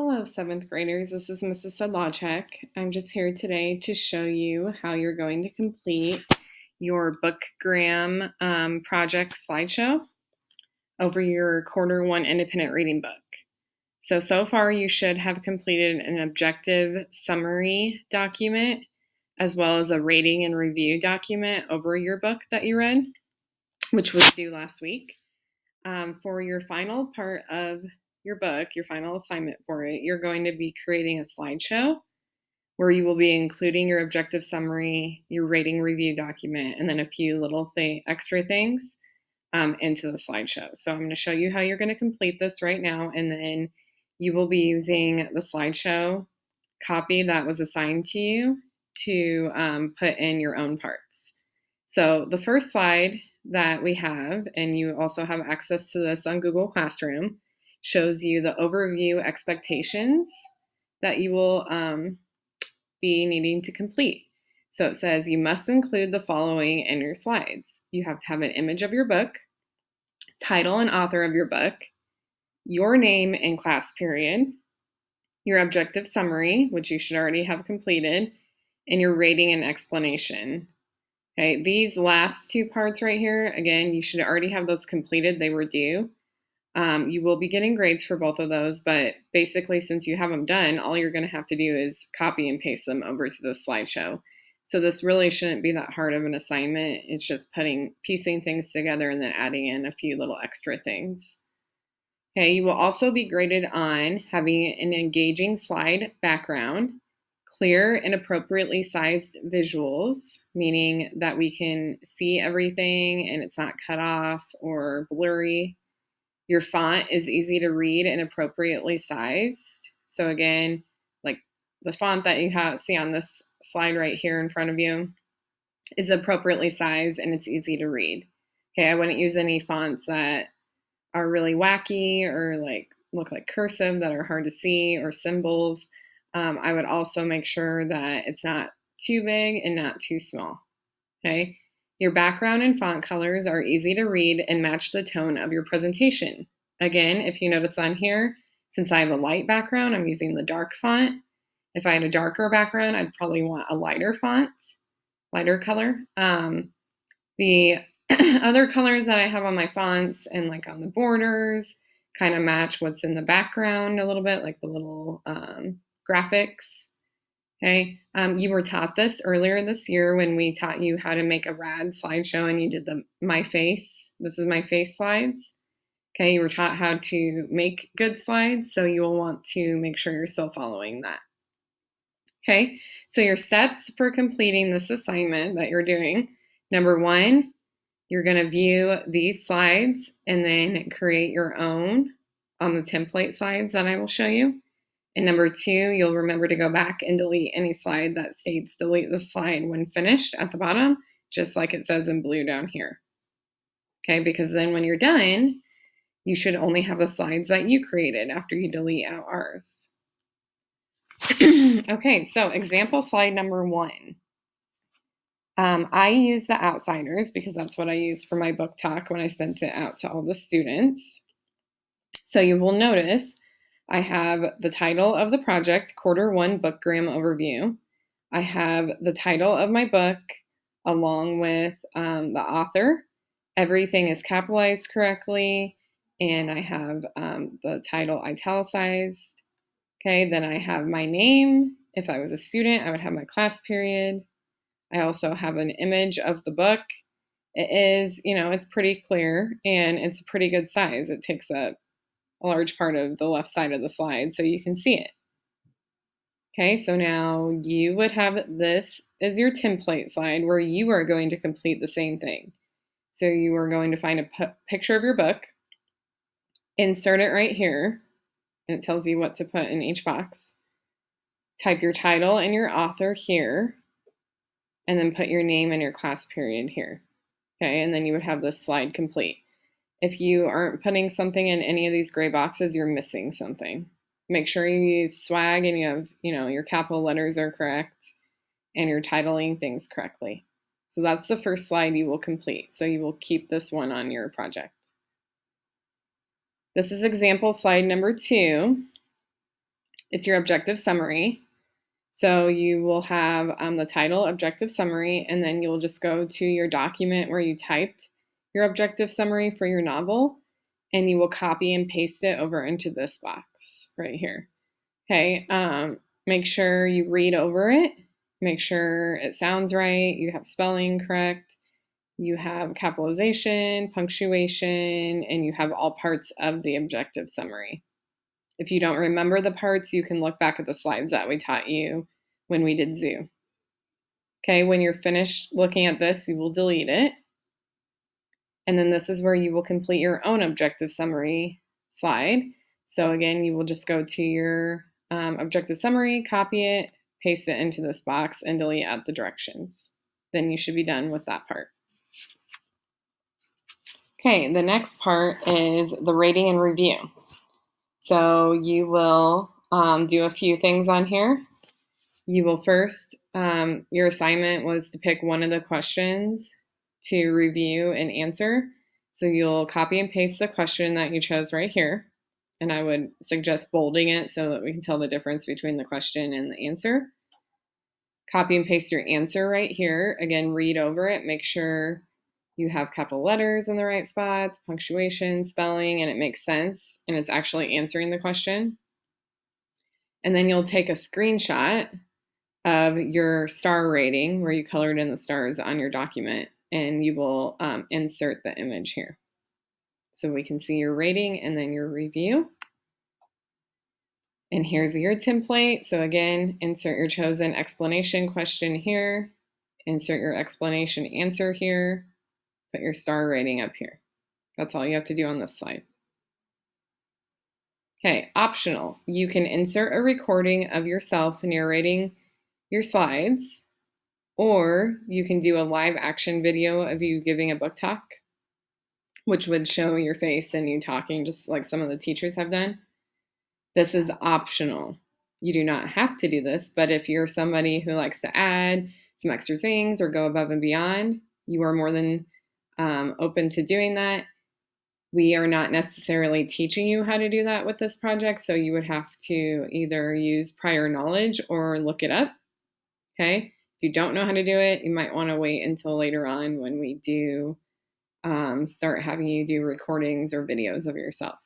Hello, seventh graders. This is Mrs. Sedlacek. I'm just here today to show you how you're going to complete your Bookgram project slideshow over your quarter one independent reading book. So far you should have completed an objective summary document as well as a rating and review document over your book that you read, which was due last week. For your final part of your book, your final assignment for it, you're going to be creating a slideshow where you will be including your objective summary, your rating review document, and then a few little extra things into the slideshow. So I'm going to show you how you're going to complete this right now, and then you will be using the slideshow copy that was assigned to you to put in your own parts. So the first slide that we have, and you also have access to this on Google Classroom, shows you the overview expectations that you will be needing to complete. So it says you must include the following in your slides. You have to have an image of your book, title and author of your book, your name and class period, your objective summary, which you should already have completed, and your rating and explanation. Okay, these last two parts right here, again, you should already have those completed. They were due. You will be getting grades for both of those, but basically, since you have them done, all you're going to have to do is copy and paste them over to the slideshow. So this really shouldn't be that hard of an assignment. It's just piecing things together and then adding in a few little extra things. Okay, you will also be graded on having an engaging slide background, clear and appropriately sized visuals, meaning that we can see everything and it's not cut off or blurry. Your font is easy to read and appropriately sized. So again, like the font that you see on this slide right here in front of you is appropriately sized and it's easy to read. Okay, I wouldn't use any fonts that are really wacky or look like cursive that are hard to see or symbols. I would also make sure that it's not too big and not too small. Okay. Your background and font colors are easy to read and match the tone of your presentation. Again, if you notice on here, since I have a light background, I'm using the dark font. If I had a darker background, I'd probably want a lighter font, lighter color. The other colors that I have on my fonts and like on the borders kind of match what's in the background a little bit, like the little graphics. Okay, you were taught this earlier this year when we taught you how to make a rad slideshow and you did the my face. This is my face slides. Okay, you were taught how to make good slides, so you will want to make sure you're still following that. Okay, so your steps for completing this assignment that you're doing. Number one, you're going to view these slides and then create your own on the template slides that I will show you. And number two, you'll remember to go back and delete any slide that states delete the slide when finished at the bottom, just like it says in blue down here. Okay, because then when you're done, you should only have the slides that you created after you delete out ours. Okay, so example slide number one. I use the Outsiders because that's what I used for my book talk when I sent it out to all the students. So you will notice I have the title of the project, Quarter One Bookgram Overview. I have the title of my book along with the author. Everything is capitalized correctly, and I have the title italicized. Okay, then I have my name. If I was a student, I would have my class period. I also have an image of the book. It is, it's pretty clear and it's a pretty good size. It takes up a large part of the left side of the slide so you can see it. Okay, so now you would have this as your template slide where you are going to complete the same thing. So you are going to find a picture of your book, insert it right here, and it tells you what to put in each box. Type your title and your author here, and then put your name and your class period here. Okay, and then you would have this slide complete. If you aren't putting something in any of these gray boxes, you're missing something. Make sure you use swag and you have, your capital letters are correct and you're titling things correctly. So that's the first slide you will complete. So you will keep this one on your project. This is example slide number two. It's your objective summary. So you will have the title, objective summary, and then you'll just go to your document where you typed your objective summary for your novel, and you will copy and paste it over into this box right here. Okay, make sure you read over it, make sure it sounds right, you have spelling correct, you have capitalization, punctuation, and you have all parts of the objective summary. If you don't remember the parts, you can look back at the slides that we taught you when we did zoo. Okay, when you're finished looking at this, you will delete it. And then this is where you will complete your own objective summary slide. So again, you will just go to your objective summary, copy it, paste it into this box, and delete out the directions. Then you should be done with that part. Okay, the next part is the rating and review. So you will do a few things on here. You will first, your assignment was to pick one of the questions to review and answer. So you'll copy and paste the question that you chose right here. And I would suggest bolding it so that we can tell the difference between the question and the answer. Copy and paste your answer right here. Again, read over it. Make sure you have capital letters in the right spots, punctuation, spelling, and it makes sense. And it's actually answering the question. And then you'll take a screenshot of your star rating where you colored in the stars on your document, and you will insert the image here. So we can see your rating and then your review. And here's your template. So again, insert your chosen explanation question here, insert your explanation answer here, put your star rating up here. That's all you have to do on this slide. Okay, optional. You can insert a recording of yourself narrating your slides, or you can do a live action video of you giving a book talk, which would show your face and you talking just like some of the teachers have done. This is optional. You do not have to do this, but if you're somebody who likes to add some extra things or go above and beyond, you are more than open to doing that. We are not necessarily teaching you how to do that with this project, so you would have to either use prior knowledge or look it up. Okay, if you don't know how to do it, you might want to wait until later on when we do start having you do recordings or videos of yourself.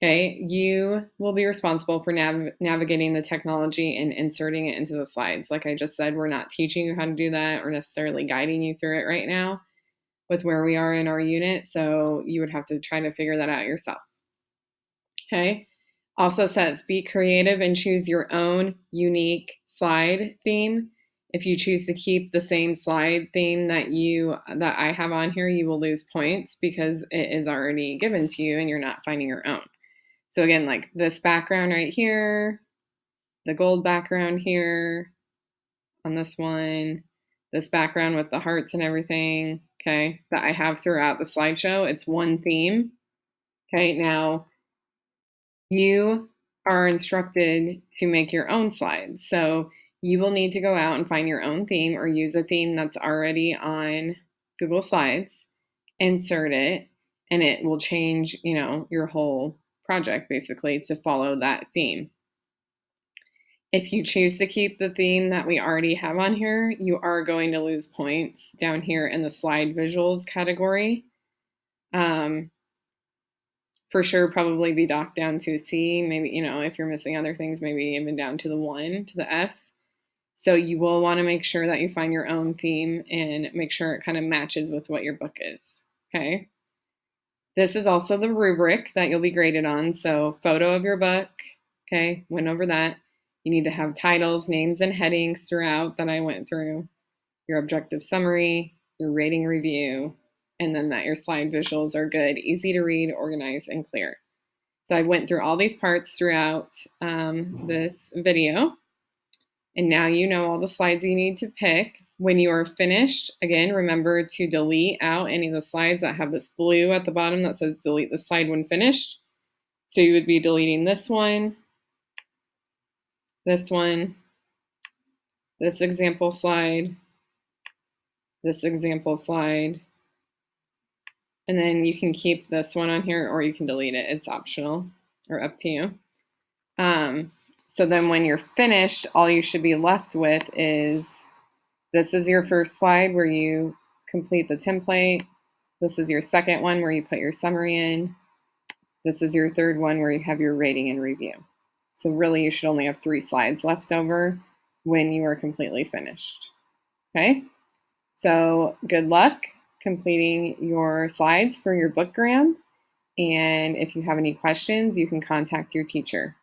Okay, you will be responsible for navigating the technology and inserting it into the slides. Like I just said, we're not teaching you how to do that or necessarily guiding you through it right now with where we are in our unit, so you would have to try to figure that out yourself. Okay, also says be creative and choose your own unique slide theme. If you choose to keep the same slide theme that I have on here, you will lose points because it is already given to you and you're not finding your own. So again, like this background right here, the gold background here on this one, this background with the hearts and everything, okay, that I have throughout the slideshow, it's one theme. Okay, now you are instructed to make your own slides. So you will need to go out and find your own theme or use a theme that's already on Google Slides, insert it, and it will change, your whole project basically to follow that theme. If you choose to keep the theme that we already have on here, you are going to lose points down here in the slide visuals category. For sure, probably be docked down to a C, maybe, if you're missing other things, maybe even down to the 1, to the F. So you will want to make sure that you find your own theme and make sure it kind of matches with what your book is, okay? This is also the rubric that you'll be graded on. So photo of your book, okay, went over that. You need to have titles, names, and headings throughout that I went through, your objective summary, your rating review, and then that your slide visuals are good, easy to read, organized, and clear. So I went through all these parts throughout this video. And now you know all the slides you need to pick. When you are finished, again, remember to delete out any of the slides that have this blue at the bottom that says delete the slide when finished. So you would be deleting this one, this example slide, this example slide, and then you can keep this one on here or you can delete it. It's optional or up to you. So then when you're finished, all you should be left with is, this is your first slide where you complete the template. This is your second one where you put your summary in. This is your third one where you have your rating and review. So really you should only have 3 slides left over when you are completely finished. Okay, so good luck completing your slides for your Bookgram. And if you have any questions, you can contact your teacher.